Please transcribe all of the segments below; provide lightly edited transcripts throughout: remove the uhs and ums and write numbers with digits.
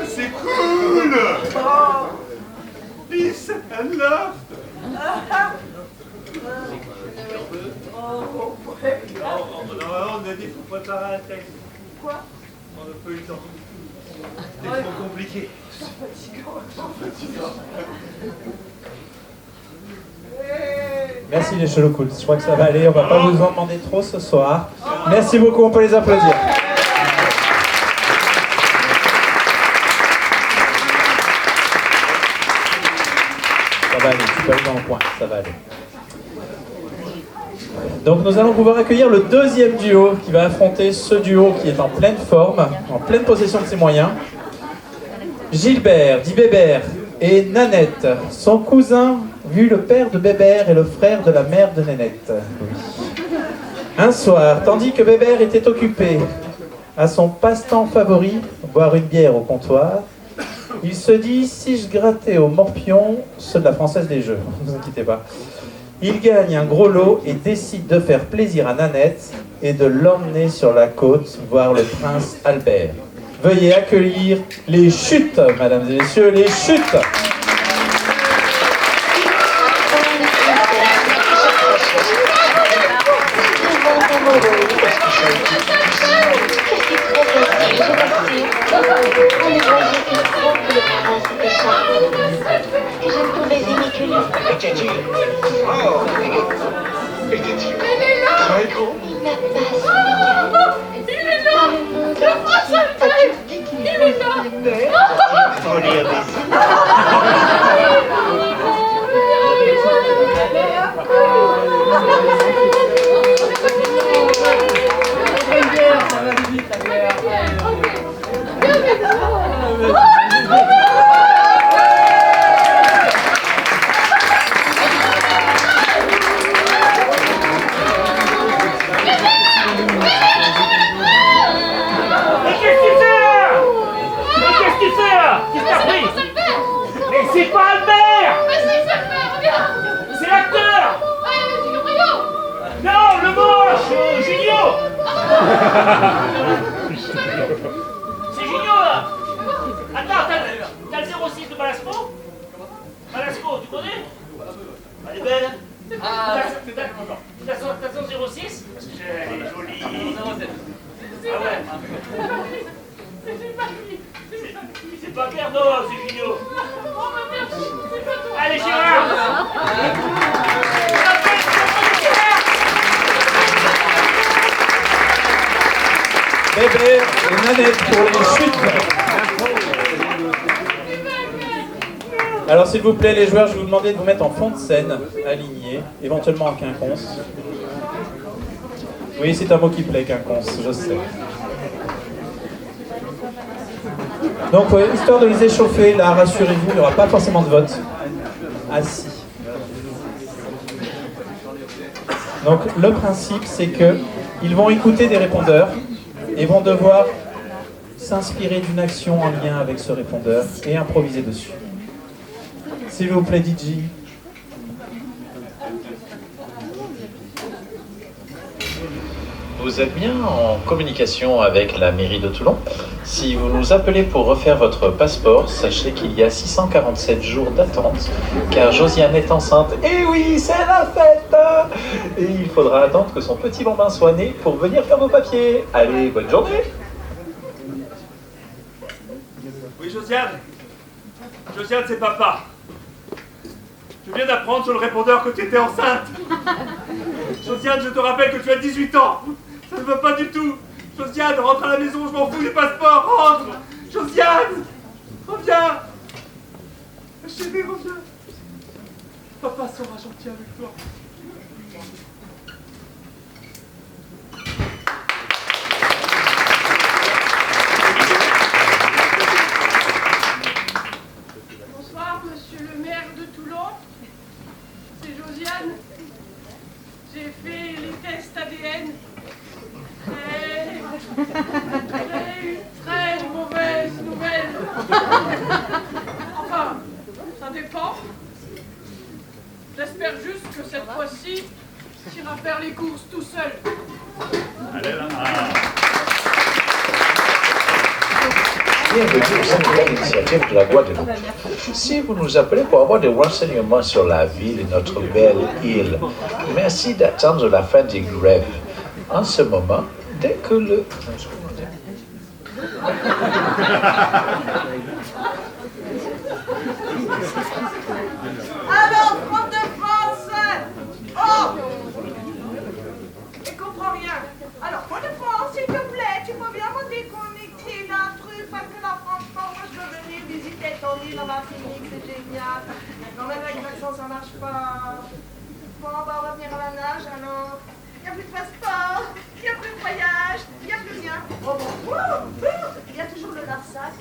C'est cool! Peace and love! On a dit qu'il faut préparer un texte. Quoi? On n'a pas eu le temps. C'était trop compliqué. Merci les Chelocools. Je crois que ça va aller. On va pas vous en demander trop ce soir. Merci beaucoup. On peut les applaudir. Ça va aller. Tu peux aller dans le coin. Ça va aller. Donc nous allons pouvoir accueillir le deuxième duo qui va affronter ce duo qui est en pleine forme, en pleine possession de ses moyens. Gilbert, dit Bébert, et Nanette, son cousin, vu le père de Bébert et le frère de la mère de Nénette. Oui. Un soir, tandis que Bébert était occupé à son passe-temps favori, boire une bière au comptoir, il se dit, si je grattais au morpion, ceux de la Française des Jeux, ne vous inquiétez pas. Il gagne un gros lot et décide de faire plaisir à Nanette et de l'emmener sur la côte voir le prince Albert. Veuillez accueillir les chutes, mesdames et messieurs, les chutes. C'est pas Albert! Mais c'est Albert, regarde! C'est l'acteur! Non, le moche! Junio! C'est Junio là! Attends, t'as le 06 de Balasco? Balasco, tu connais? Elle est belle? T'as son 06? Parce que elle est jolie. Ah ouais? C'est pas clair, non, c'est Junio. Allez, Gérard! Bébé et Nanette pour les chutes. Alors s'il vous plaît les joueurs, je vais vous demander de vous mettre en fond de scène, alignés, éventuellement en quinconce. Oui, c'est un mot qui plaît, quinconce, je sais. Donc, histoire de les échauffer, là, rassurez-vous, il n'y aura pas forcément de vote. Assis. Donc, le principe, c'est qu'ils vont écouter des répondeurs et vont devoir s'inspirer d'une action en lien avec ce répondeur et improviser dessus. S'il vous plaît, DJ. Vous êtes bien en communication avec la mairie de Toulon. Si vous nous appelez pour refaire votre passeport, sachez qu'il y a 647 jours d'attente, car Josiane est enceinte. Et oui, c'est la fête! Et il faudra attendre que son petit bambin soit né pour venir faire vos papiers. Allez, bonne journée! Oui, Josiane? Josiane, c'est papa. Je viens d'apprendre sur le répondeur que tu étais enceinte. Josiane, je te rappelle que tu as 18 ans. Ça ne va pas du tout. Josiane, rentre à la maison, je m'en fous du passeport, rentre. Josiane, reviens. Chérie, reviens. Papa sera gentil avec toi. Bonsoir, monsieur le maire de Toulon. C'est Josiane. J'ai fait les tests ADN. Et j'ai une très mauvaise nouvelle. que cette fois-ci, tu iras faire les courses tout seul. Allez là. Bienvenue au syndicat d'initiative de la Guadeloupe. Si vous nous appelez pour avoir des renseignements sur la ville et notre belle île, merci d'attendre la fin des grèves. En ce moment, dès que le... Alors, prof de français! Oh! Je comprends rien. Alors, prof de France, s'il te plaît, tu peux bien me déconnecter d'un truc parce que là, franchement, moi, je veux venir visiter ton île en Martinique, c'est génial. Non, mais avec l'accent, ça marche pas. Bon, bah, on va venir à la nage, alors. Il n'y a plus de passeport, il n'y a plus de voyage, il n'y a plus rien. Oh, bon. Il y a toujours le Larsac.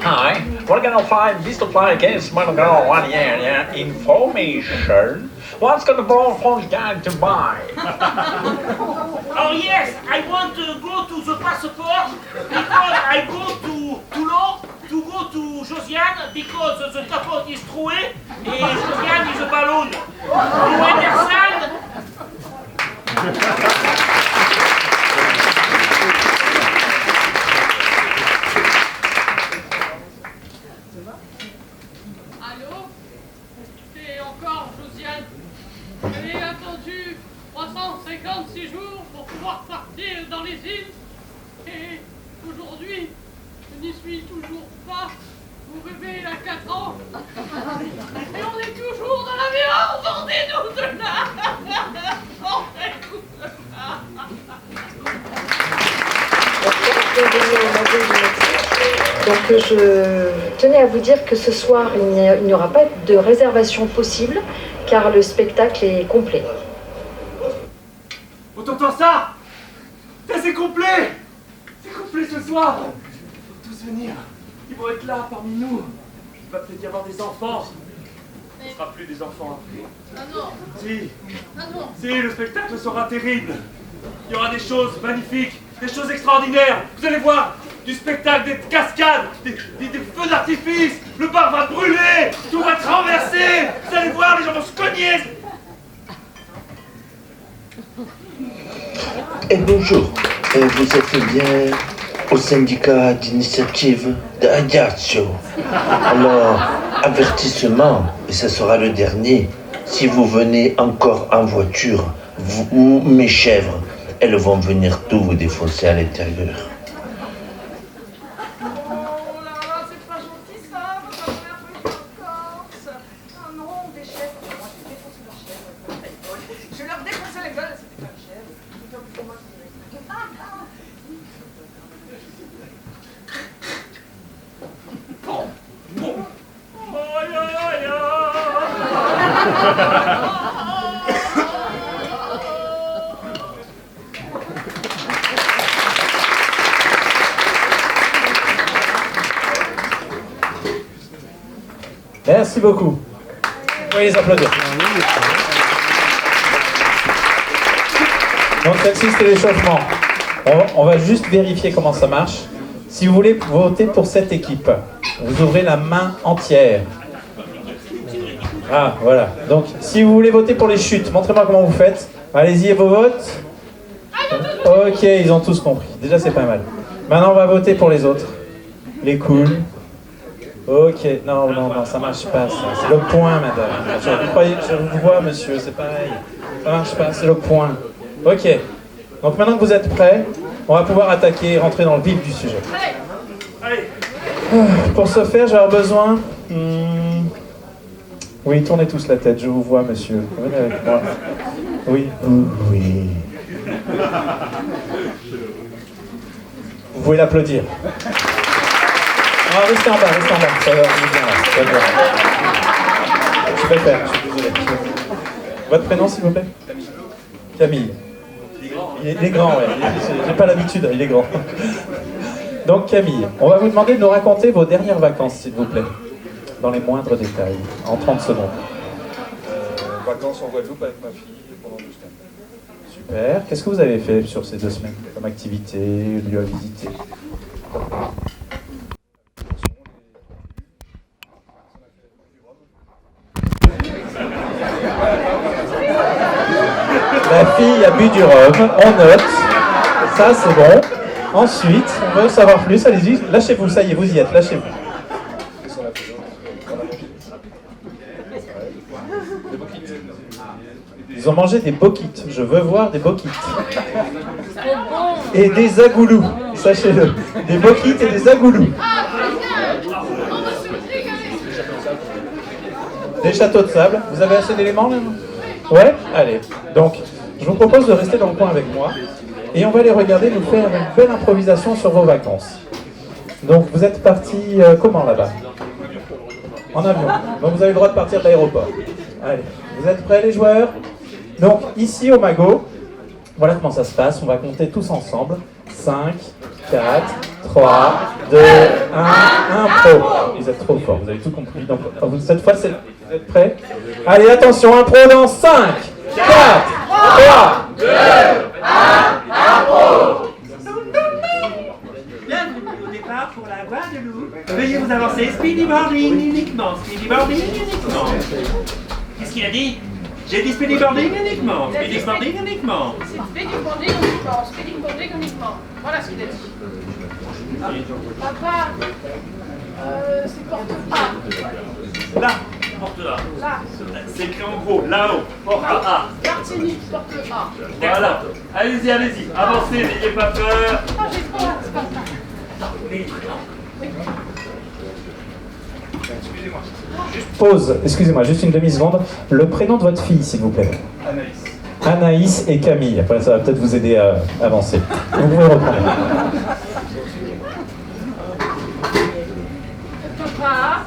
Hi, we're gonna find this to fly against Monogram 1 year information. What's gonna go from guide to buy? Oh yes, I want to go to the passport because I go to Toulon to go to Josiane because the capote is troué and Josiane is a balloon. You understand? Allô? C'est encore Josiane. J'avais attendu 356 jours pour pouvoir partir dans les îles. Et aujourd'hui, je n'y suis toujours pas. Mon bébé il a 4 ans. Et on est toujours dans l'avion. Sortez-nous de là. Sortez-nous de là. Donc je tenais à vous dire que ce soir, il n'y aura pas de réservation possible, car le spectacle est complet. On t'entend ça? C'est complet! C'est complet ce soir! Ils vont tous venir. Ils vont être là parmi nous. Il va peut-être y avoir des enfants. Ce ne sera plus des enfants après. Ah non. Si. Ah non. Si, le spectacle sera terrible. Il y aura des choses magnifiques, des choses extraordinaires. Vous allez voir du spectacle, des cascades, des feux d'artifice. Le bar va brûler, tout va être renversé. Vous allez voir, les gens vont se cogner. Et bonjour, vous êtes bien au syndicat d'initiative de Ajaccio. Alors, avertissement, et ce sera le dernier, si vous venez encore en voiture, vous, mes chèvres, elles vont venir tout vous défoncer à l'intérieur. Oh là là, c'est pas gentil ça, votre première fois que je suis en Corse. Ah non, des chèvres. Moi, je vais défoncer leurs chèvres. Je vais leur défoncer la gueule, c'était pas une chèvre. C'est comme pour moi. Merci beaucoup. Vous pouvez les applaudir. Donc celle-ci, c'était l'échauffement. On va juste vérifier comment ça marche. Si vous voulez voter pour cette équipe, vous ouvrez la main entière. Ah, voilà. Donc, si vous voulez voter pour les chutes, montrez-moi comment vous faites. Allez-y, et vos votes. Ok, ils ont tous compris. Déjà, c'est pas mal. Maintenant, on va voter pour les autres. Les cools. Ok, non, ça marche pas, ça. C'est le point, madame. Je vous vois, monsieur, c'est pareil. Ça marche pas, c'est le point. Ok. Donc, maintenant que vous êtes prêts, on va pouvoir attaquer et rentrer dans le vif du sujet. Allez. Pour ce faire, j'ai besoin... Oui, tournez tous la tête, je vous vois, monsieur. Venez avec moi. Oui. Oui. Vous pouvez l'applaudir. Ah, restez en bas, ça va, on est bien là, ça va. Je préfère, je suis désolé. Votre prénom, s'il vous plaît? Camille. Il est grand, ouais. J'ai pas l'habitude, il est grand. Donc Camille, on va vous demander de nous raconter vos dernières vacances, s'il vous plaît. Dans les moindres détails, en 30 secondes. Vacances en Guadeloupe avec ma fille pendant 2 semaines. Super. Qu'est-ce que vous avez fait sur ces 2 semaines comme activité, lieu à visiter? fille a bu du rhum, on note. Ça, c'est bon. Ensuite, on veut savoir plus. Allez-y, lâchez-vous, ça y est, vous y êtes, lâchez-vous. Ils ont mangé des bokites. Je veux voir des bokites. Et des agoulous, sachez-le. Des bokites et des agoulous. Des châteaux de sable. Vous avez assez d'éléments là? Ouais? Allez. Donc, je vous propose de rester dans le coin avec moi. Et on va aller regarder, nous faire une belle improvisation sur vos vacances. Donc, vous êtes partis comment là-bas? En avion. Donc, vous avez le droit de partir de l'aéroport. Allez. Vous êtes prêts les joueurs? Donc, ici au Magot, voilà comment ça se passe. On va compter tous ensemble. 5, 4, 3, 2, 1, impro. Vous êtes trop forts, vous avez tout compris. Donc, cette fois, vous êtes prêts? Allez, attention, impro dans 5, 4, 3, 2, 1, impro. Bienvenue au départ pour la Guadeloupe. Veuillez vous avancer, speedy boarding uniquement, speedy boarding uniquement. Qu'est-ce qu'il a dit? J'ai dit speedy boarding uniquement, speedy boarding uniquement. C'est speedy boarding uniquement, speedy boarding uniquement. Voilà ce qu'il a dit. Papa, c'est porte A. Là, porte A. Là. C'est écrit en gros, là-haut, porte A. Martinique, porte A. Voilà. Allez-y, allez-y. Avancez, n'ayez pas peur. Ah, j'ai trop hâte, papa. Excusez-moi. Pause, excusez-moi, juste une demi-seconde. Le prénom de votre fille, s'il vous plaît. Anaïs. Anaïs et Camille. Après, ça va peut-être vous aider à avancer. Vous pouvez reprendre. Papa,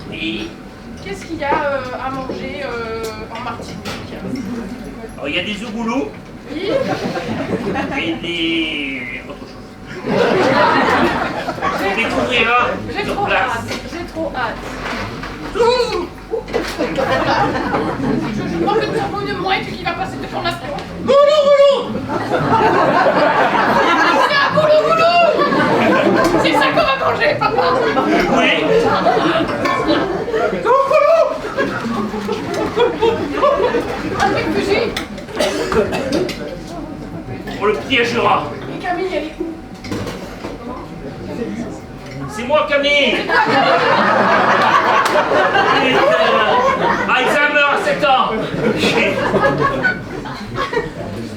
Oui. qu'est-ce qu'il y a à manger en Martinique? Alors, il y a des ougoulous Oui. et des... autre chose. On découvrira J'ai sur trop place. hâte, j'ai trop hâte. Je manque de cerveau de mouette qui va passer devant la porte. Goulou goulou. C'est un goulou goulou. C'est ça qu'on va manger, papa. Oui. Avec fusil. On le piégera. Et Camille, elle est où? C'est moi, Camille. Alzheimer à 7 ans.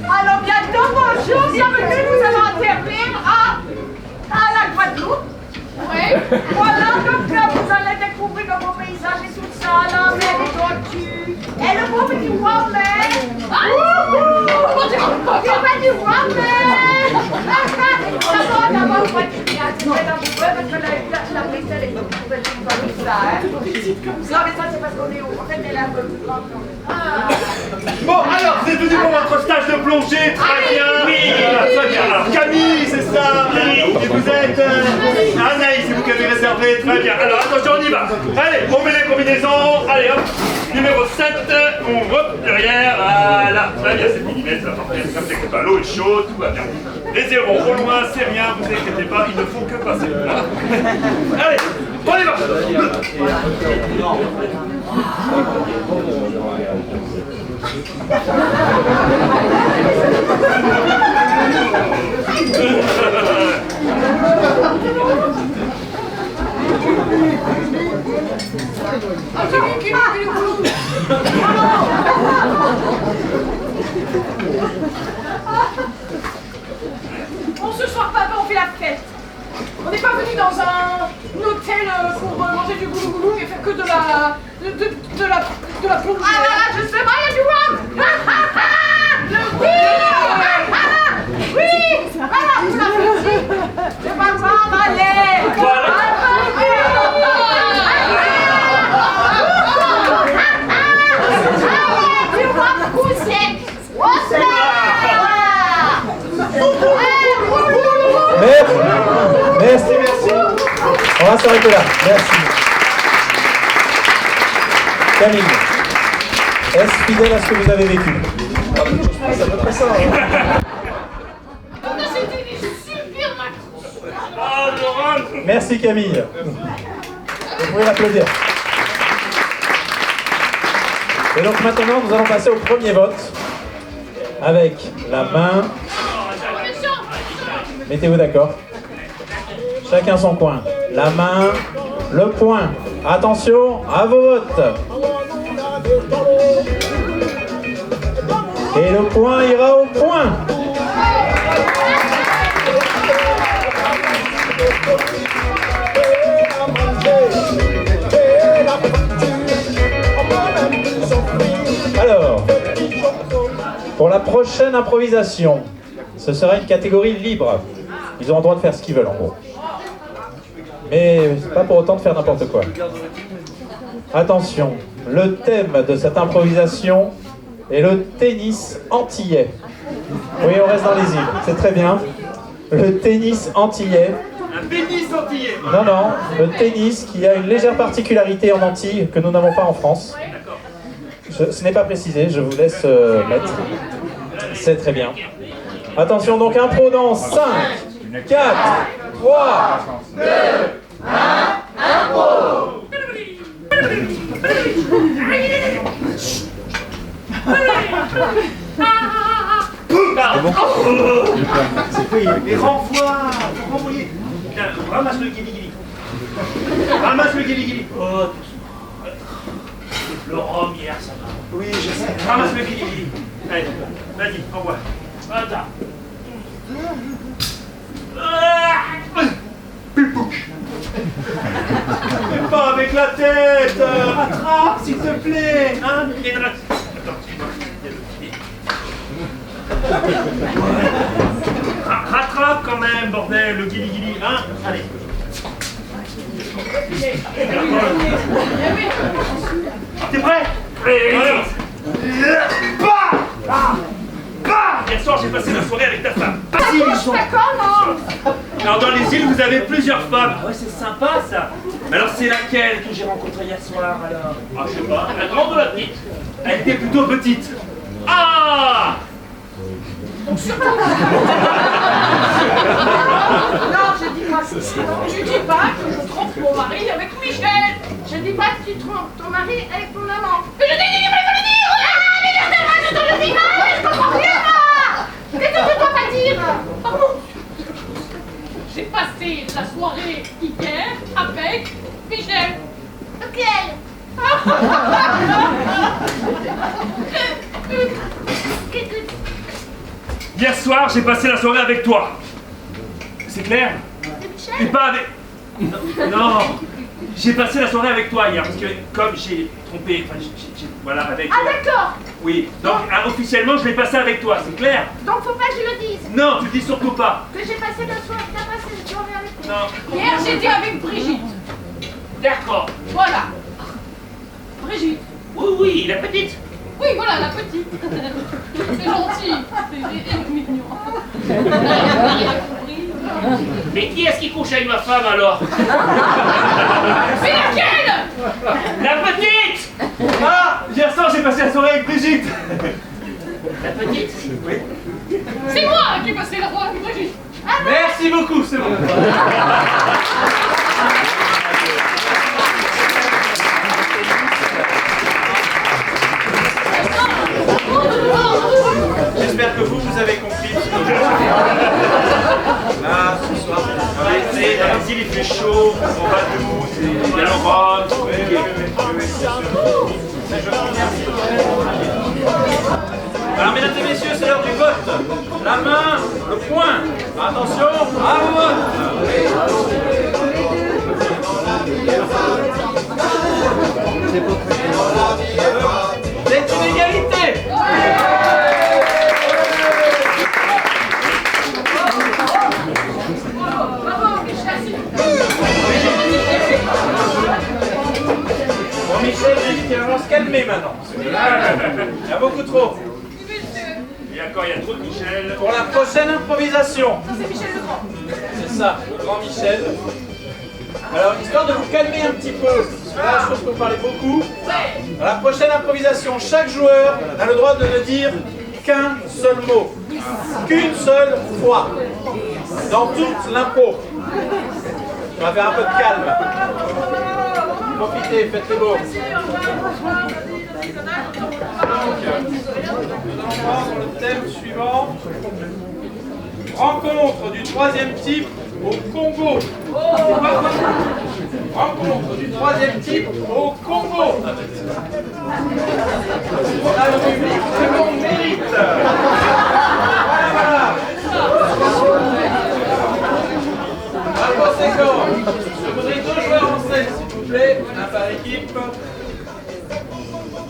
Alors bientôt, bonjour, bienvenue, nous allons atterrir à la Guadeloupe. Oui. Voilà, donc vous allez découvrir le beau paysage et tout ça, la mer, les tortues, et le beau petit Wammer. Le petit Wammer. D'abord, on va dire, c'est très amoureux parce que la prise, elle est nouvelle comme ça, hein. Non, mais ça, c'est parce qu'on est où? En fait, elle est un peu plus grande. Bon, alors, vous êtes venu pour votre stage de plongée, très bien. Oui. Très bien. Alors, Camille, c'est ça. Oui. Et vous êtes Anaïs, c'est vous qui avez réservé. Très bien. Alors, attention, on y va. Allez, on met les combinaisons. Allez, hop. Numéro 7, on hop, derrière. Voilà. Très bien, c'est millimètres, ça va partir. Ne vous inquiétez pas, l'eau est chaude, tout va bien. Les zéros au loin, c'est rien, vous inquiétez pas, ils ne font que passer. Voilà. Allez, on y va. Bon, ce soir, papa, on fait la fête. On n'est pas venu dans un hôtel pour manger du goulou goulou et faire que de la plongée. Ah, je sais pas, il y a du rhum. Oui. Oui. Voilà, vous l'avez dit. C'est pas grave, allez. Voilà. Du rhum coussé. Merci. On va s'arrêter là. Merci. Camille, est-ce fidèle à ce que vous avez vécu? C'est à peu près ça. C'était des super vacances. Ah, Laurent. Merci Camille. Vous pouvez l'applaudir. Et donc maintenant, nous allons passer au premier vote. avec la main. Mettez-vous d'accord. Chacun son coin. La main, le poing. Attention à vos votes. Et le point ira au point. Alors, pour la prochaine improvisation, ce sera une catégorie libre. Ils auront le droit de faire ce qu'ils veulent en gros. Mais pas pour autant de faire n'importe quoi. Attention, le thème de cette improvisation est le tennis antillais. Oui, on reste dans les îles, c'est très bien. Le tennis antillais. Un pénis antillais. Non, non, le tennis qui a une légère particularité en Antilles que nous n'avons pas en France. Ce n'est pas précisé, je vous laisse mettre. C'est très bien. Attention, donc impro dans 5, 4, 3, 2, 1, impro. Et renvoie-lui. Ramasse le guili-guili. Ramasse le guili-guili. Oh, Le rhum hier, ça va. oui, je sais. Ramasse le guili-guili. Allez, vas-y, envoie. Attends. Pas avec la tête. Rattrape, s'il te plaît. Hein? Rattrape quand même, bordel, le guili-guili. Hein? Allez. T'es prêt? Alors. Bah! Bah! Hier soir, j'ai passé la soirée avec ta femme. Si, ils sont... Alors, dans les îles, vous avez plusieurs femmes. Ah ouais, c'est sympa, ça. Mais alors, c'est laquelle que j'ai rencontrée hier soir, alors? Ah, je sais pas, la grande ou la petite? Elle était plutôt petite. Ah! Non, je dis pas ça. Tu dis pas que je trompe mon mari avec Michel. Je dis pas que tu trompes ton mari avec ton amant. Mais je dis pas le dire. Ah, mais je te le dis pas. Je comprends rien là. Qu'est-ce que tu dois pas dire? Pardon. J'ai passé la soirée hier avec Michel. Lequel? Hier soir, j'ai passé la soirée avec toi. C'est clair? Et pas avec... Non, non. J'ai passé la soirée avec toi hier, parce que comme j'ai trompé... Enfin, voilà, avec... Ah d'accord. Oui, donc officiellement, je l'ai passé avec toi, c'est clair? Donc faut pas que je le dise. Non, tu le dis surtout pas. Que j'ai passé la soirée, t'as passé la soirée avec moi. Non. Hier, j'étais avec Brigitte. D'accord. Voilà. Brigitte. Oui, oui, la petite. Oui, voilà, la petite. C'est gentil. C'est mignon. Mais qui est-ce qui couche avec ma femme alors? Mais laquelle? La petite. Ah, hier soir, j'ai passé la soirée avec Brigitte. La petite? Oui. C'est moi qui ai passé la soirée avec Brigitte. Merci beaucoup, c'est bon. J'espère que vous avez compris. Là, ce soir, dans les îles, il fait chaud, on va debout, il y a le rhum. Alors, mesdames et messieurs, c'est l'heure du vote. La main, le poing. Attention, à vos votes. C'est une égalité. Bravo, Michel. Bon, Michel, il va se calmer maintenant. Il y a beaucoup trop. Et encore, il y a trop de Michel. Pour la prochaine improvisation. C'est Michel Legrand. C'est ça, le grand Michel. Alors, histoire de vous calmer un petit peu, parce que là, je pense que vous parlez beaucoup. Dans la prochaine improvisation, chaque joueur a le droit de ne dire qu'un seul mot. Qu'une seule fois. Dans toute l'impro. On va faire un peu de calme. Profitez, faites le beau. Nous allons prendre le thème suivant. Rencontre du troisième type au Congo. Rencontre du troisième type au Congo. La rubrique que l'on mérite. Voilà. Par conséquent, je voudrais 2 joueurs en scène, s'il vous plaît, un par équipe.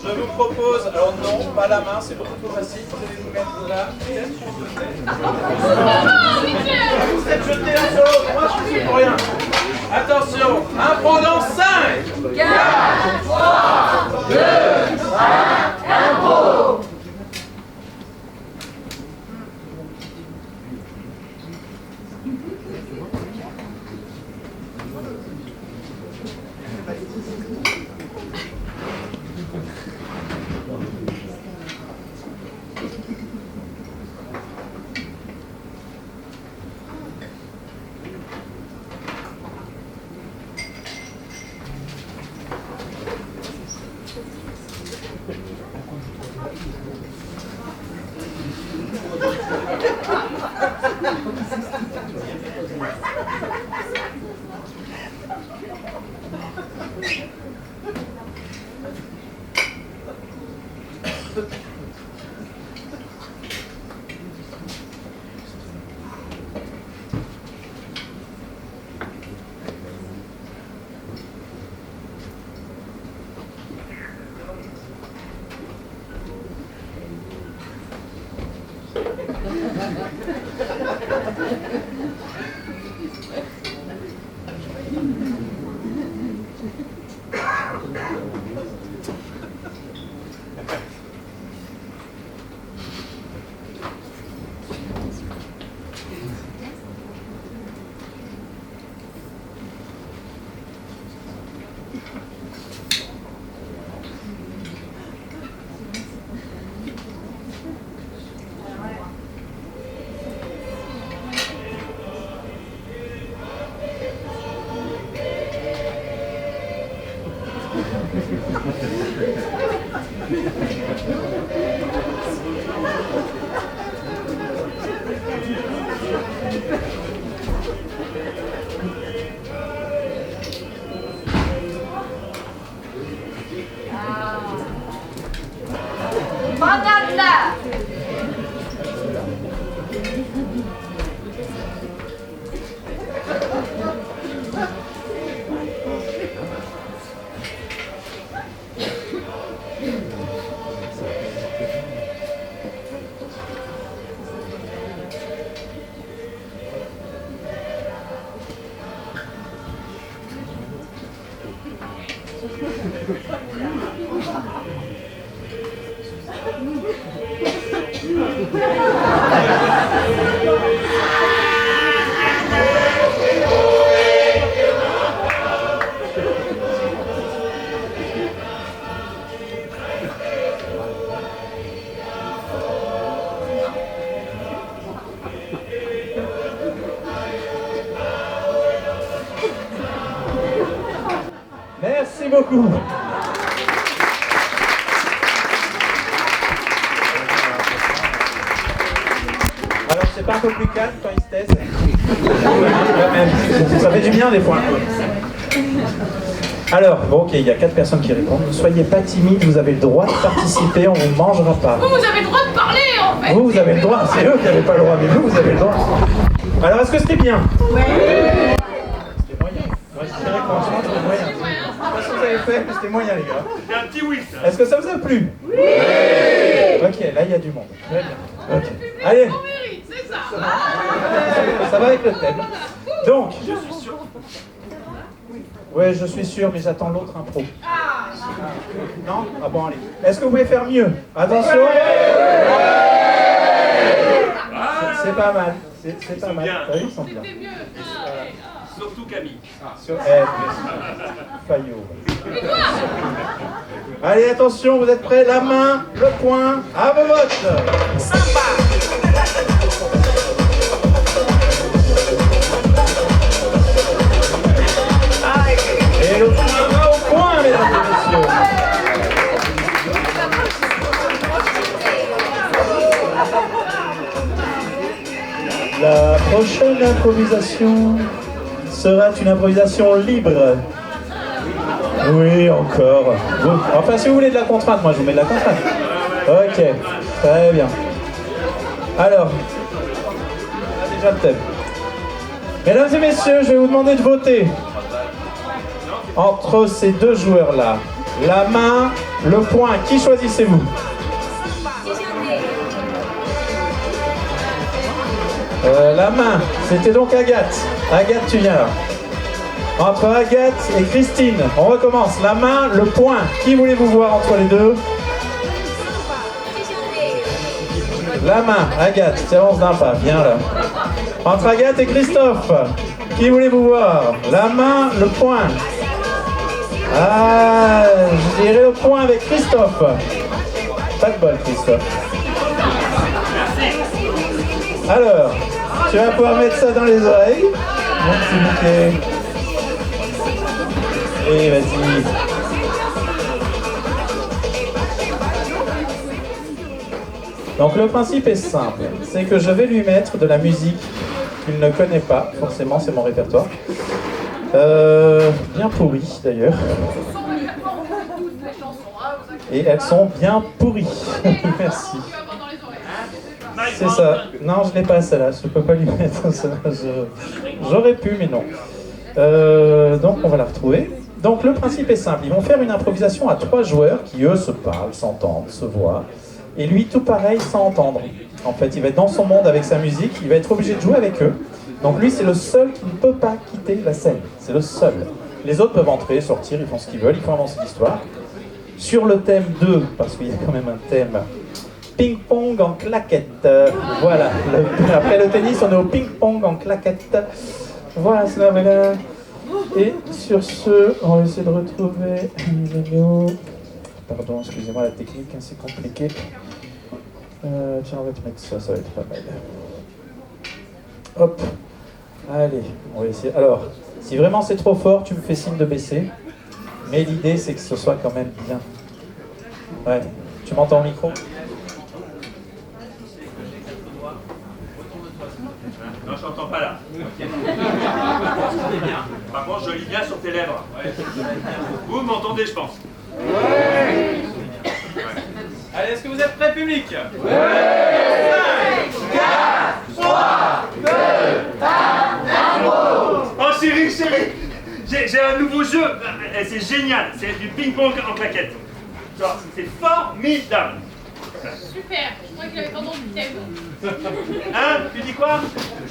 Je vous propose, alors non, pas la main, c'est beaucoup plus facile, vous allez vous mettre là, peut-être sur le côté. Vous êtes jetés l'un sur l'autre, moi je suis pour rien. Attention, un pro dans 5, 4, 3, 2, 1, impro. Merci beaucoup. Alors c'est pas un peu plus calme quand il se taise. Ça fait du bien des fois. Alors, bon, ok, il y a 4 personnes qui répondent. Ne soyez pas timide, vous avez le droit de participer, on ne vous mangera pas. Vous avez le droit de parler en fait. Vous avez le droit, c'est eux qui n'avaient pas le droit, mais vous avez le droit. Alors, est-ce que c'était bien? Oui. C'était moyen. Moi, je dirais que franchement, c'était moyen. Je sais pas ce que vous avez fait, mais c'était moyen, les gars. C'était un petit oui, ça. Est-ce que ça vous a plu? Oui. Ok, là, il y a du monde. Très bien. Ok. Allez. C'est ça. Ça va avec le thème. Donc, Je suis sûr. ouais, je suis sûr, mais j'attends l'autre impro. Non? Ah bon, allez. Est-ce que vous pouvez faire mieux? Attention! C'est pas mal. C'est pas mal. bien. Ah oui, ils sont bien. C'était mieux. Surtout Camille. Fayot. Allez, attention, vous êtes prêts? La main, le poing, à vos votes! Et le poing va au point, mesdames et messieurs. La prochaine improvisation sera une improvisation libre. Oui, encore. Enfin, si vous voulez de la contrainte, moi je vous mets de la contrainte. Ok, très bien. Alors, on a déjà le thème. Mesdames et messieurs, je vais vous demander de voter entre ces deux joueurs-là. La main, le point. Qui choisissez-vous? La main, c'était donc Agathe. Agathe, tu viens là. Entre Agathe et Christine, on recommence. La main, le point. Qui voulez-vous voir entre les deux? La main, Agathe, tiens, on se d'un pas, viens là. Entre Agathe et Christophe, qui voulez-vous voir? La main, le point. Ah, je dirais le point avec Christophe. Pas de bol, Christophe. Alors, tu vas pouvoir mettre ça dans les oreilles. Mon petit bouquet. Et vas-y. Donc le principe est simple, c'est que je vais lui mettre de la musique qu'il ne connaît pas, forcément c'est mon répertoire. Bien pourrie d'ailleurs. Et elles sont bien pourries. Merci. C'est ça. Non, je l'ai pas celle-là, je peux pas lui mettre celle-là. J'aurais pu, mais non. Donc on va la retrouver. Donc le principe est simple, ils vont faire une improvisation à 3 joueurs qui eux se parlent, s'entendent, se voient. Et lui tout pareil sans entendre. En fait, il va être dans son monde avec sa musique, il va être obligé de jouer avec eux. Donc lui c'est le seul qui ne peut pas quitter la scène, c'est le seul. Les autres peuvent entrer, sortir, ils font ce qu'ils veulent, ils font avancer l'histoire. Sur le thème 2, parce qu'il y a quand même un thème, ping-pong en claquette. Voilà, après le tennis on est au ping-pong en claquette. Voilà, c'est là. Et sur ce, on va essayer de retrouver Pardon, excusez-moi la technique, hein, c'est compliqué. Tiens, on va te mettre ça, ça va être pas mal. Hop, allez, on va essayer. Alors, si vraiment c'est trop fort, tu me fais signe de baisser. Mais l'idée, c'est que ce soit quand même bien. Ouais, tu m'entends au micro? Non, je t'entends pas là. Par contre, je lis bien sur tes lèvres. Vous m'entendez, je pense. Ouais. Allez, est-ce que vous êtes prêts, public? Ouais. 5, 4, 3, 2, 1, Oh chérie, j'ai un nouveau jeu. C'est génial. C'est du ping-pong en claquette. C'est formidable. Super, je crois qu'il avait tendance du thème. Hein? Tu dis quoi?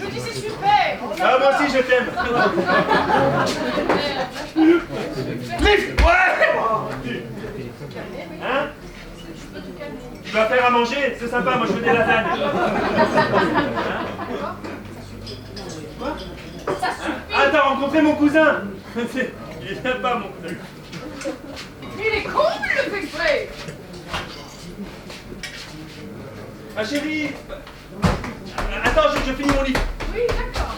Je dis c'est super. Ah, moi aussi je t'aime. Ouais. Hein? Tu vas faire à manger? C'est sympa, moi je veux des lasagnes. Hein? Quoi? Ah, t'as rencontré mon cousin? Il vient pas, mon cousin. Il est con, il le fait exprès. Ma chérie! Attends, je finis mon livre. Oui, d'accord.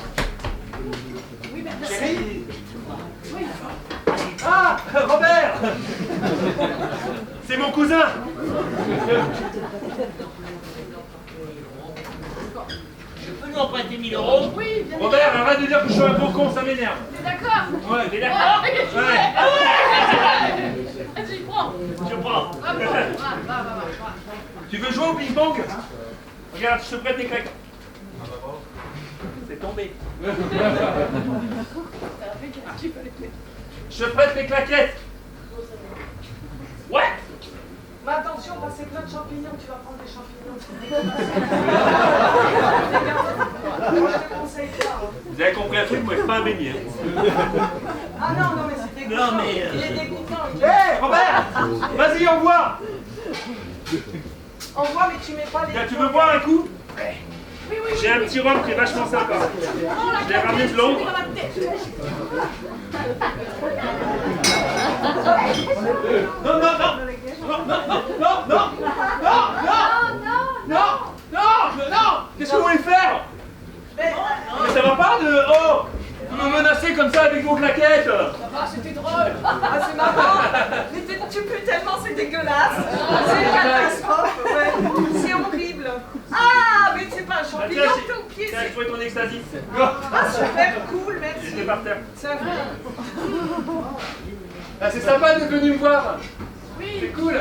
Oui, merci. Chérie? Oui. Ah, Robert! C'est mon cousin! Je peux lui emprunter 1000 €? Oui, bien Robert, arrête de dire que je suis un gros con, ça m'énerve. T'es d'accord? Ouais, t'es d'accord? Ouais. Tu prends. Je prends. Va. Tu veux jouer au ping-pong? Regarde, je te prête tes claquettes. C'est tombé. Je te prête tes claquettes. Ouais. Mais attention, parce que c'est plein de champignons, tu vas prendre des champignons. Moi, je te conseille pas. Vous avez compris un truc, moi je suis pas un beignet. Ah non, mais c'est dégoûtant. Non, mais, Il est dégoûtant. Hé, Robert! Vas-y, envoie! Envoie, mais tu mets pas les... Tu veux boire un coup? Oui. J'ai un petit rhum qui est vachement sympa. Je l'ai ramené de Londres. Non! Qu'est-ce que vous voulez faire? Mais ça va pas de... Oh! Vous me menacez comme ça avec vos claquettes. Ah, c'était drôle. Ah, c'est marrant. Mais tu pues tellement, c'est dégueulasse. C'est une catastrophe. Ouais. C'est horrible. Ah, mais c'est pas un champignon tout pied. Tiens, j'ai trouvé ton ecstasy. Ah, super cool, Il merci. était par terre. Ça va. Ah, c'est sympa d'être venu me voir. Oui, C'est cool.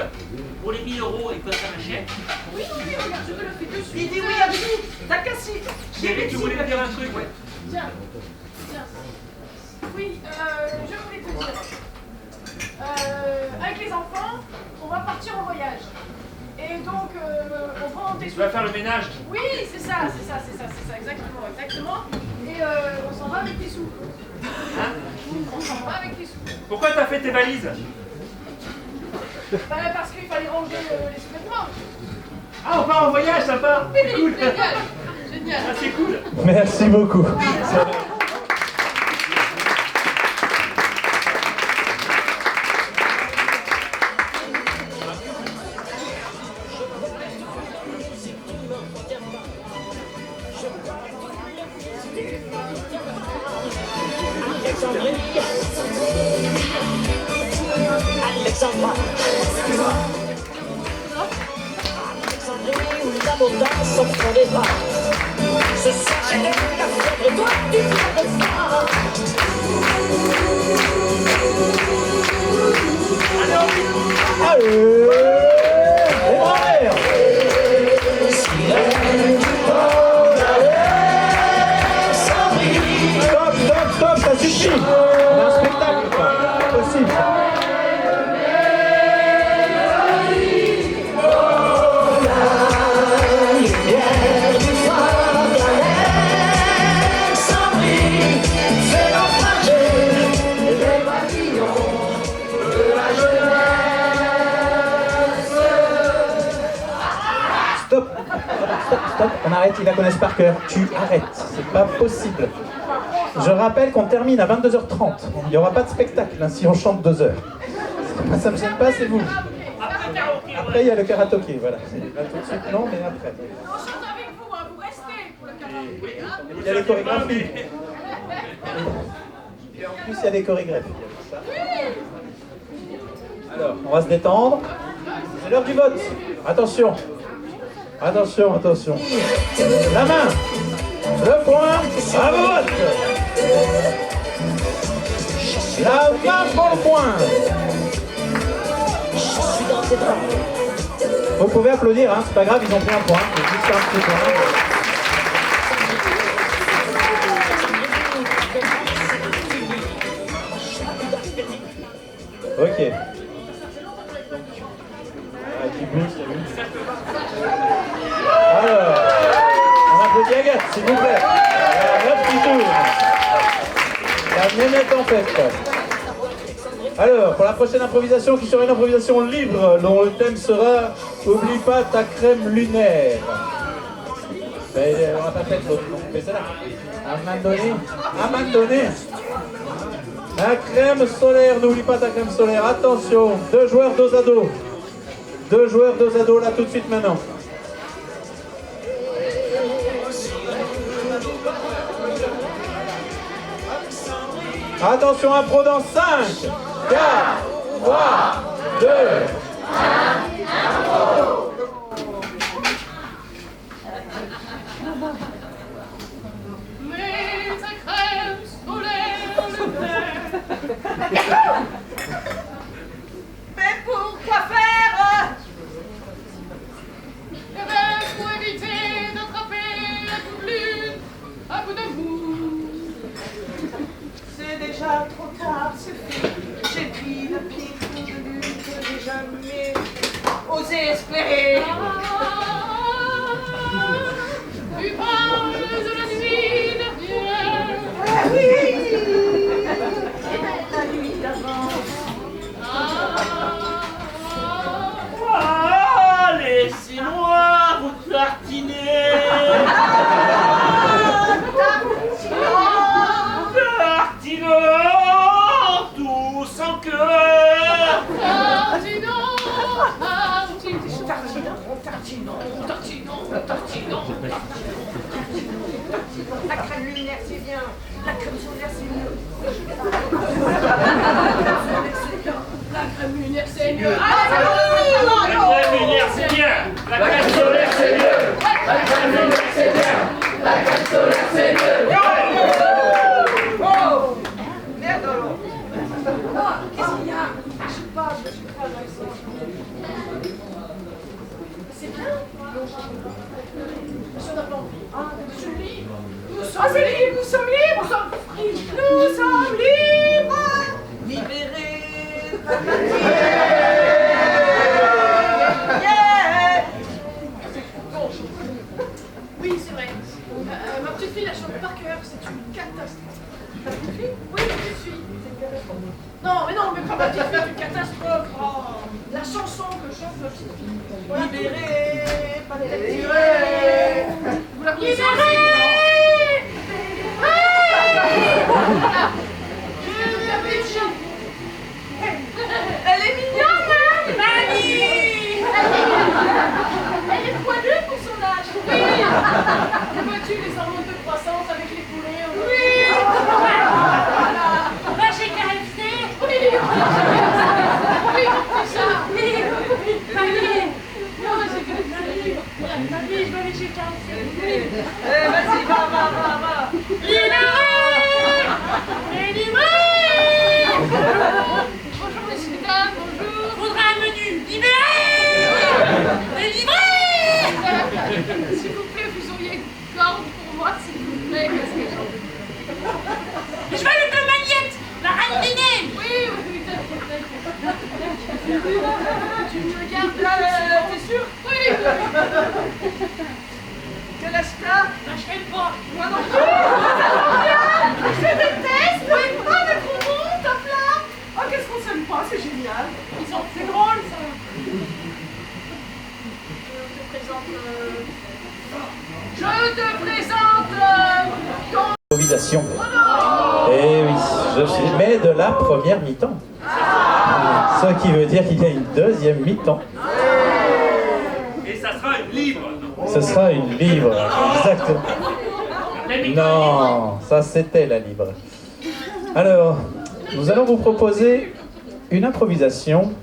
Pour les 1000 €, ils peuvent faire un chèque. oui, regarde, je te le fais de suite. Il dit oui à tout. T'as cassé. Chérie, tu voulais me dire un truc, ouais. Tiens, tiens. Oui, je voulais te dire. Avec les enfants, on va partir en voyage. Et donc, on prend tes Tu vas faire le ménage. Oui, c'est ça, exactement. Et on s'en va avec les sous. Hein? On s'en va avec les sous. Pourquoi t'as fait tes valises? Bah, parce qu'il fallait ranger les sous-vêtements. Ah, on part en voyage, sympa. Oui, C'est cool. génial, génial. Ah, c'est cool. Merci beaucoup. Alexandra. Alexandrie où l'amour danse au fond des bras. Ce soir j'ai la fièvre, toi tu viens de voir. Allez, les bras-mères. Stop, ça suffit. On a un spectacle, quoi. C'est pas possible. Stop, on arrête, ils la connaissent par cœur. Tu arrêtes, c'est pas possible. Je rappelle qu'on termine à 22h30. Il n'y aura pas de spectacle hein, si on chante 2 heures. Ça me gêne pas, c'est vous. Après, il y a le karaoké, voilà. Là, tout de suite, non, mais après. On chante avec vous, hein, vous restez pour le karaoké. Hein. Il y a les chorégraphies. Et en plus, il y a des chorégraphies. Alors, on va se détendre. C'est l'heure du vote. Attention. Attention. La main. Le point. À vote. La main pour le point. Vous pouvez applaudir, hein, c'est pas grave, ils ont pris un point. C'est juste un petit point. Ok. Ah, qui bouge, c'est lui. Alors, on applaudit Agathe, s'il vous plaît. Voilà, 9 qui tourne. La nénette en fête. Alors, pour la prochaine improvisation, qui sera une improvisation libre, dont le thème sera « Oublie pas ta crème lunaire ». Ben, on n'a pas fait l'autre, donc on fait celle-là. À un moment donné, la crème solaire, n'oublie pas ta crème solaire. Attention, 2 joueurs dos à dos. 2 joueurs dos à dos, là, tout de suite, maintenant. Attention, impro dans 5, 4, 3, 2, 1, impro. Mais ta crème solaire le fait. Mais pourquoi faire Eh ben, pour éviter d'attraper la toute lune à bout de bout. C'est déjà trop tard, c'est fait. J'ai pris le pied de lune que j'ai jamais osé espérer. Tu parles de la nuit dernière. Ah oui, la nuit d'avant. Ah, laissez-moi vous tartiner. Tartinant, tous en cœur. Tartinant. La crème lunaire, c'est bien. La crème solaire, c'est mieux. La crème lunaire, c'est mieux. La crème lunaire, c'est bien. La crème solaire, c'est mieux. La crème lunaire, c'est bien. La cassola, c'est mieux. Oh! Merde alors. Ah, qu'est-ce qu'il y a? Je sais pas l'accent. C'est bien. Je n'ai pas envie. Ah, je suis libre. Nous sommes libres, nous sommes libres, nous sommes free. Nous sommes libres, libérés. Yeah. Bon. Oui, c'est vrai. Ma petite fille la chante par cœur, c'est une catastrophe. Ta petite fille? Oui, ma petite fille. Non, mais pas ma petite fille, c'est une catastrophe. Oh, la chanson que chante ma petite fille. Voilà. Libérés, pas libérés. Vous la connaissez Libérés. La petite fille. Elle est mignonne, hein? Mamie. Elle est poilue pour son âge. Oui. Vois-tu les hormones de croissance avec les poulets? Oui. Voilà. Va chez KFC. Oui. Oui, c'est ça. Oui. Mamie. Non, j'ai KFC. Mamie, je vais aller chez KFC. Oui. Vas-y, va. Bonjour, messieurs, dames, bonjour. Faudra un menu. Délivré. S'il vous plaît, vous auriez une corde pour moi, s'il vous plaît, parce que je veux le Comaliette, la reine des neiges. Oui, t'inquiète. Tu me regardes là, t'es sûr? Oui. Quel âge t'as? Je t'aime pas. Moi non plus. Je déteste. Oui. Oh, mais trop bon, ta flamme. Oh, qu'est-ce qu'on s'aime pas, c'est génial. C'est drôle, ça. Je te présente ton... Improvisation. Eh oui, je suis mais de la première mi-temps. Ce qui veut dire qu'il y a une deuxième mi-temps. Et ça sera une livre. Ce sera une livre, exactement. Non, ça c'était la livre. Alors, nous allons vous proposer une improvisation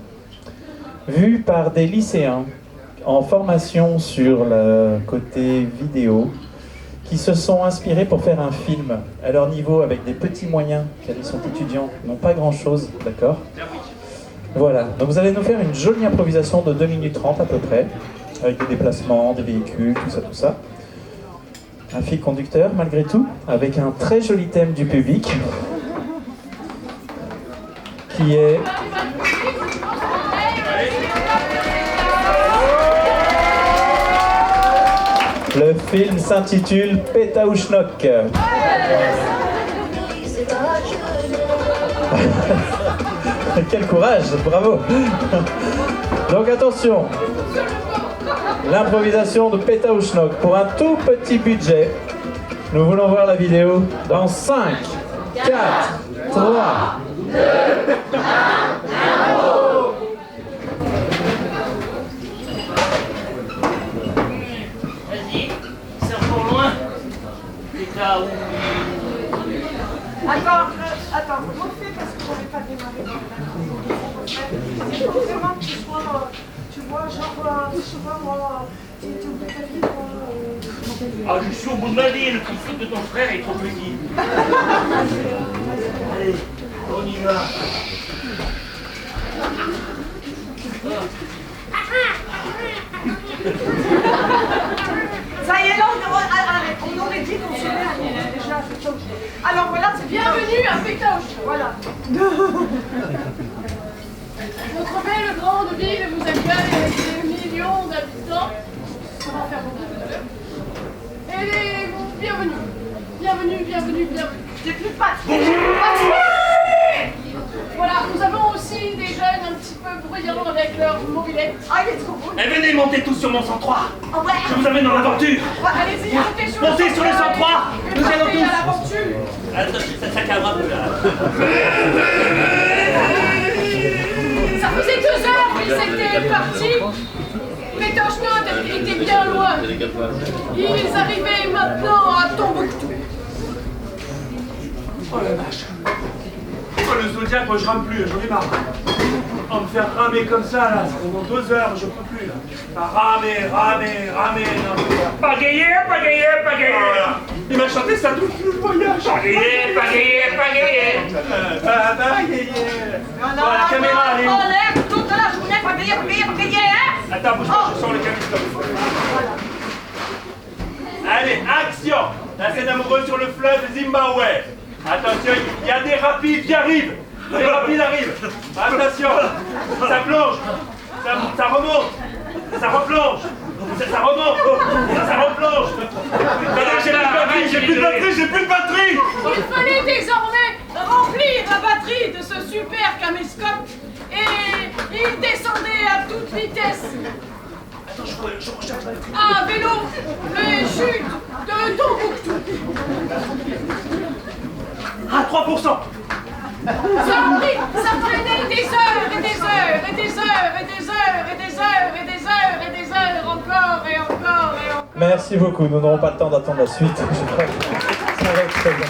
vue par des lycéens en formation sur le côté vidéo qui se sont inspirés pour faire un film à leur niveau avec des petits moyens, car ils sont étudiants, ils n'ont pas grand-chose, d'accord? Voilà, donc vous allez nous faire une jolie improvisation de 2 minutes 30 à peu près, avec des déplacements, des véhicules, tout ça. Un fil conducteur malgré tout, avec un très joli thème du public, qui est... Le film s'intitule Pétaouchnok. Quel courage, bravo. Donc attention, l'improvisation de Pétaouchnok pour un tout petit budget. Nous voulons voir la vidéo dans 5, 4, 3, 2, 1, Vas-y, c'est encore loin. Péta où? Attends, comment on fait parce qu'on n'avait pas démarré dans la... Il faut vraiment que tu sois, tu vois, genre, je sais pas moi, tu oublies ta vie, quoi. Ah, je suis au bout de ma vie, le physique de ton frère est trop petit. Allez, on y va. Ça y est, là, on aurait dit qu'on se met déjà. Alors voilà, c'est Bienvenue à Pétaouchnok. Voilà. Notre belle grande ville vous accueille avec des millions d'habitants. On va en faire beaucoup tout à l'heure. Et bienvenue. J'ai plus de pattes. Voilà, nous avons aussi des jeunes un petit peu bruyants avec leur mobilette. Ah, il est trop beau. Eh, venez monter tous sur mon 103. Ah ouais. Je vous amène dans l'aventure. Allez-y, Montez sur le 103. Nous allons à tous. l'aventure. Attends, ça cadre un peu là. Ça faisait 2 heures qu'ils étaient partis. Pétaouchnok était bien loin. Ils arrivaient maintenant à Tombouctou. Oh la vache. Oh, le Zodiac, moi je rame plus, j'en ai marre. Oh, me faire ramer comme ça là, ça pendant 2 heures, je peux plus là. Ah, ramer, non, je peux pas. Pagayer. chanté ça tout le voyage. Pagayé, pagayé, pagayé. Pagayé. Bon, la caméra arrive. En l'air toute la journée, pagayé, hein. Attends, bouge pas, je sors le caméscope. Allez, action. La scène amoureuse sur le fleuve Zimbabwe. Attention, il y a des rapides qui arrivent. Les rapides arrivent. Attention, ça plonge. Ça remonte. Ça replonge. Ça remonte. Ça replonge. J'ai plus de batterie, j'ai plus de batterie. Il fallait désormais remplir la batterie de ce super caméscope et il descendait à toute vitesse. À vélo, les chutes de Tombouctou. À 3%. Ça prenait des heures et des heures et des heures et des heures et des heures et des heures et des heures encore et encore et encore. Merci beaucoup, nous n'aurons pas le temps d'attendre la suite. Je crois que ça va être très bien.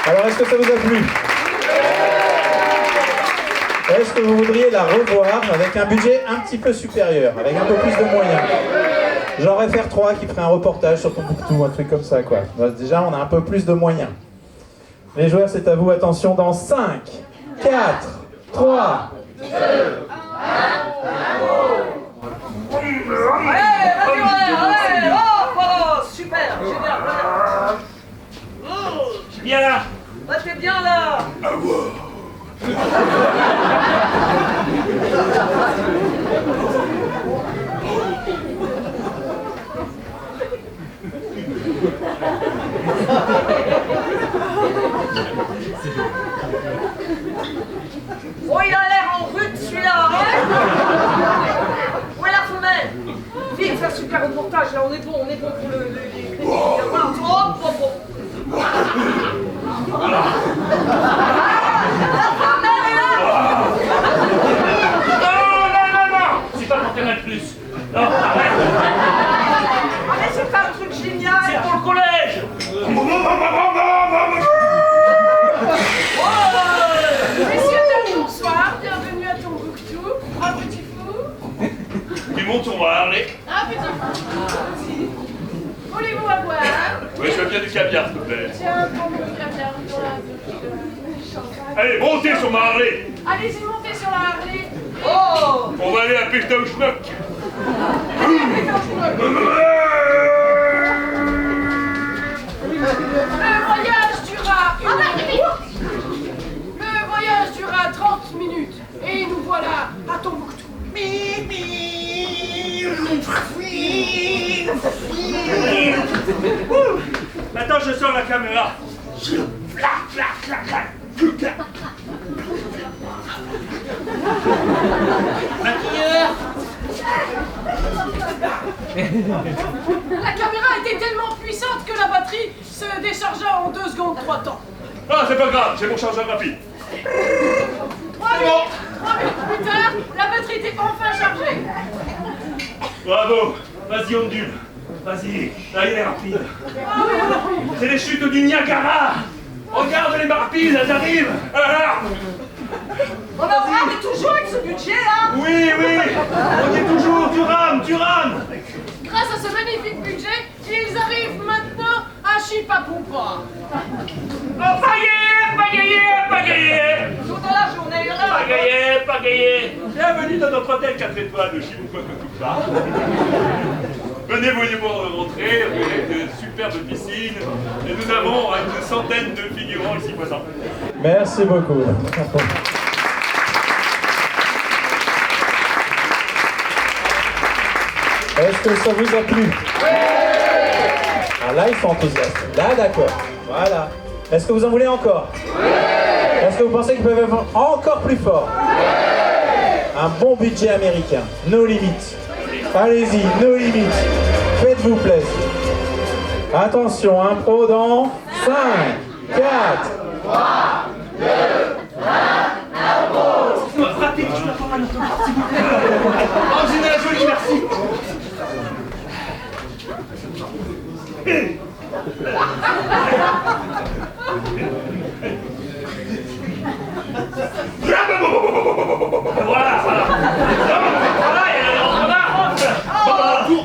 Alors, est-ce que ça vous a plu? Est-ce que vous voudriez la revoir avec un budget un petit peu supérieur, avec un peu plus de moyens? Genre FR3 qui ferait un reportage sur Tombouctou, un truc comme ça, quoi. Déjà, on a un peu plus de moyens. Les joueurs, c'est à vous. Attention, dans 5, 4, 3... Allez, oh, super, génial. Bien là. Ah, t'es bien là. Oh, il a l'air en route celui-là, hein. Où est la femelle? Vite, c'est un super reportage, là, on est bon pour les... Voilà, oh. La femelle est là. Non. C'est pas pour Canal+. Non, arrête. Ah, mais c'est pas un truc génial. C'est pour le collège. Messieurs, bonsoir, bienvenue à Tombouctou. Un petit fou. Du monte, on va aller. Un petit fou. Voulez-vous à boire? Oui, je veux bien du caviar, s'il te plaît. Tiens, pour le caviar, voilà, champagne. Allez, montez sur ma Harley. Allez-y, montez sur la Harley. Oh. On va aller à Pechtenschmuck. Le voyage durera 30 minutes. Et nous voilà à Tombouctou. Attends, je sors la caméra. Maquilleur. La caméra était tellement puissante que la batterie se déchargea en 2 secondes 3 temps. Ah, c'est pas grave, j'ai mon chargeur rapide. 3 minutes plus tard, la batterie était enfin chargée. Bravo. Vas-y, ondule. Vas-y. Là, il est rapide. Ah oui, C'est les chutes du Niagara. Regarde les marpiles, elles arrivent. On est toujours avec ce budget, hein. Oui. On est toujours. Tu rames. grâce à ce magnifique budget, ils arrivent maintenant à Chipapoupa. Oh, pagayé. Toute la journée, là. Pagayé. Bienvenue dans notre hôtel 4 étoiles de Chipapoupa. Venez vous rentrer, avec de superbes piscines. Et nous avons une centaine de figurants ici présents. Merci beaucoup. Est-ce que ça vous a plu? Ah là, ils sont enthousiastes. Là, d'accord. Voilà. Est-ce que vous en voulez encore? Est-ce que vous pensez qu'ils peuvent être encore plus fort? Un bon budget américain. No limits. Allez-y, no limits. Faites-vous plaisir. Attention, impro dans 5, 4, 3, 2, 1, Pratique, je la parole, s'il vous plaît. Oh, génial, joli, merci. Voilà, on a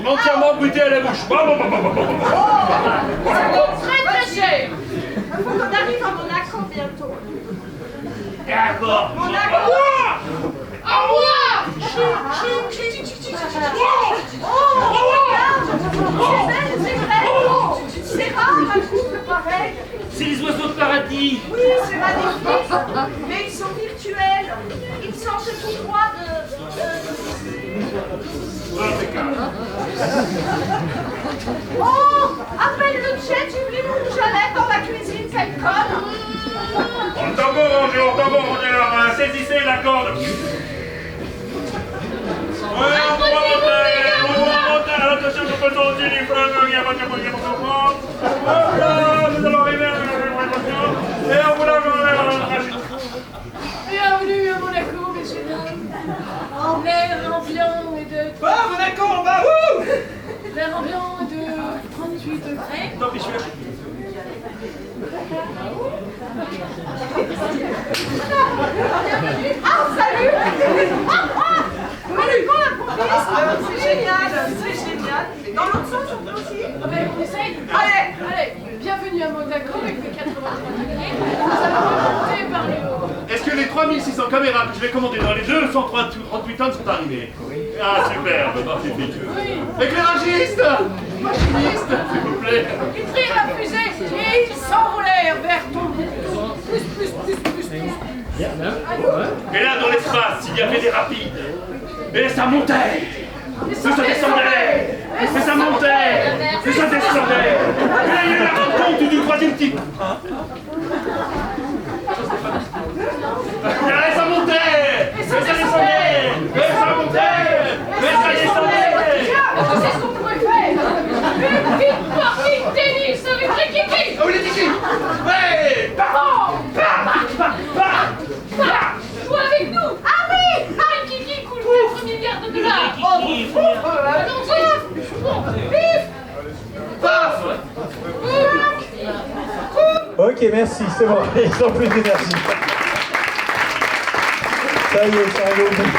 Entièrement bruiter à la bouche. Ça coûte très très cher. Il faut qu'on arrive à Monaco bientôt. D'accord. Monaco. Au revoir. C'est vrai. C'est rare un couple pareil. C'est les oiseaux de paradis. Oui, c'est magnifique. Mais ils sont virtuels. Ils sortent tout droit de... Oh, appelle le jet, j'ai oublié mon rouge à lèvres dans la cuisine, cette conne. Tambour rongeur, saisissez la corde. On va monter, attention, je peux sortir les flammes, il n'y a pas de comprendre. Hop là, nous allons arriver à la et on vous l'a Bienvenue à Monaco, messieurs dames. L'air ambiant est de... Monaco, on va où? L'air ambiant est de 38 degrés. Non, mais je suis là. Ah, salut. Monaco, la police. C'est génial, c'est génial. Dans l'autre sens, on peut aussi. On essaye. Allez. Bienvenue à Monaco avec les 83 degrés. Nous allons remonter par le haut. Est-ce que les 3600 caméras que je vais commander dans les 238 tonnes sont arrivées? Ah, superbe, magnifique. Oui. Éclairagiste, machiniste, s'il vous plaît. Ils prirent la fusée et ils s'envolèrent vers ton plus. Et là, dans l'espace, il y avait des rapides. Et ça montait. Et ça descendait. Et ça montait. Et ça descendait. Et là, il y a eu la rencontre du troisième type. Et ça montait. Et ça descendait. Et ça montait. Et ça descendait. Je sais ce qu'on pourrait faire. Une petite partie de tennis avec les kiki. Oh, les kiki. Ouais. Joue avec nous. Ah oui. Un kiki coûte 4 milliards de dollars. Allons-y. Vif. Paf. Ok, merci, c'est bon, ils ont plus d'énergie. Ça y est, ils sont allés au bout.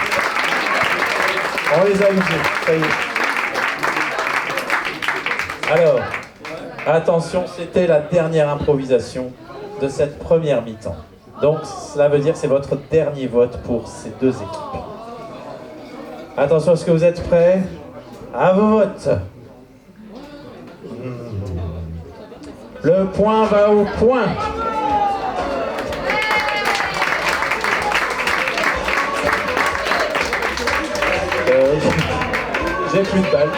On les a usés, ça y est. Alors, attention, c'était la dernière improvisation de cette première mi-temps. Donc, cela veut dire que c'est votre dernier vote pour ces deux équipes. Attention, est-ce que vous êtes prêts? À vos votes. Le point va au point. J'ai plus de balles.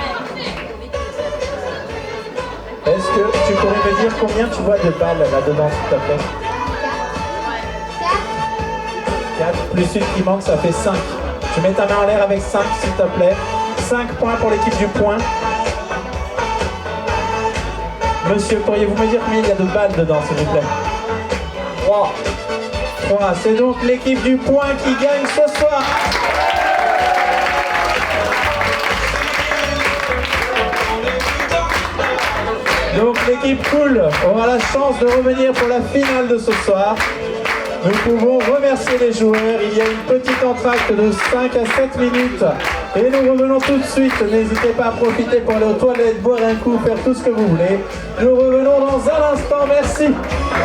Est-ce que tu pourrais me dire combien tu vois de balles là-dedans, s'il te plaît? 4 plus une qui manque, ça fait 5. Tu mets ta main en l'air avec 5, s'il te plaît. 5 points pour l'équipe du point. Monsieur, pourriez-vous me dire combien il y a de balles dedans, s'il vous plaît? 3. 3. C'est donc l'équipe du point qui gagne ce soir. Donc l'équipe cool aura la chance de revenir pour la finale de ce soir. Nous pouvons remercier les joueurs. Il y a une petite entracte de 5 à 7 minutes. Et nous revenons tout de suite. N'hésitez pas à profiter pour aller aux toilettes, boire un coup, faire tout ce que vous voulez. Nous revenons dans un instant. Merci.